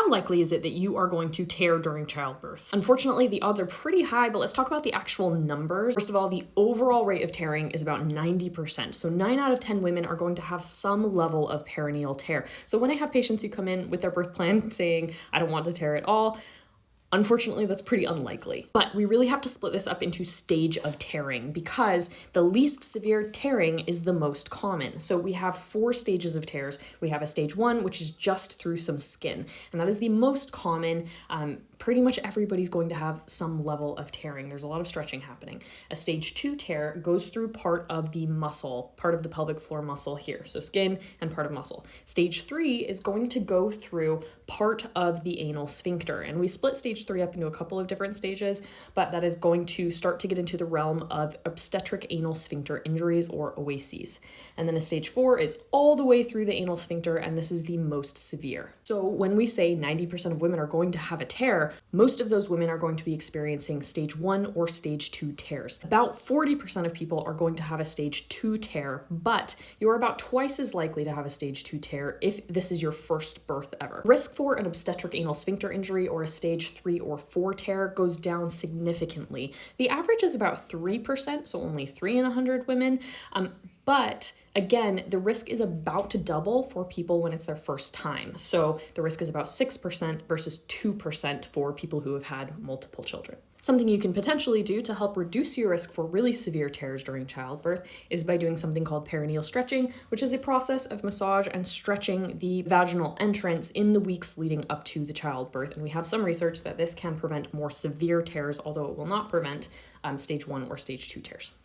how likely is it that you are going to tear during childbirth? Unfortunately, the odds are pretty high, but let's talk about the actual numbers. First of all, the overall rate of tearing is about 90%. So 9 out of 10 women are going to have some level of perineal tear. So when I have patients who come in with their birth plan saying, I don't want to tear at all, unfortunately, that's pretty unlikely. But we really have to split this up into stage of tearing because the least severe tearing is the most common. So we have 4 stages of tears. We have a stage 1, which is just through some skin, and that is the most common. Pretty much everybody's going to have some level of tearing. There's a lot of stretching happening. A stage 2 tear goes through part of the muscle, part of the pelvic floor muscle here, so skin and part of muscle. Stage 3 is going to go through part of the anal sphincter, and we split stage 3 up into a couple of different stages, but that is going to start to get into the realm of obstetric anal sphincter injuries, or OACs. And then a stage 4 is all the way through the anal sphincter, and this is the most severe. So when we say 90% of women are going to have a tear, most of those women are going to be experiencing stage 1 or stage 2 tears. About 40% of people are going to have a stage 2 tear, but you're about twice as likely to have a stage 2 tear if this is your first birth ever. Risk for an obstetric anal sphincter injury or a stage 3 or 4 tear goes down significantly. The average is about 3%, so only 3 in 100 women, but again, the risk is about to double for people when it's their first time. So the risk is about 6% versus 2% for people who have had multiple children. Something you can potentially do to help reduce your risk for really severe tears during childbirth is by doing something called perineal stretching, which is a process of massage and stretching the vaginal entrance in the weeks leading up to the childbirth. And we have some research that this can prevent more severe tears, although it will not prevent stage 1 or stage 2 tears.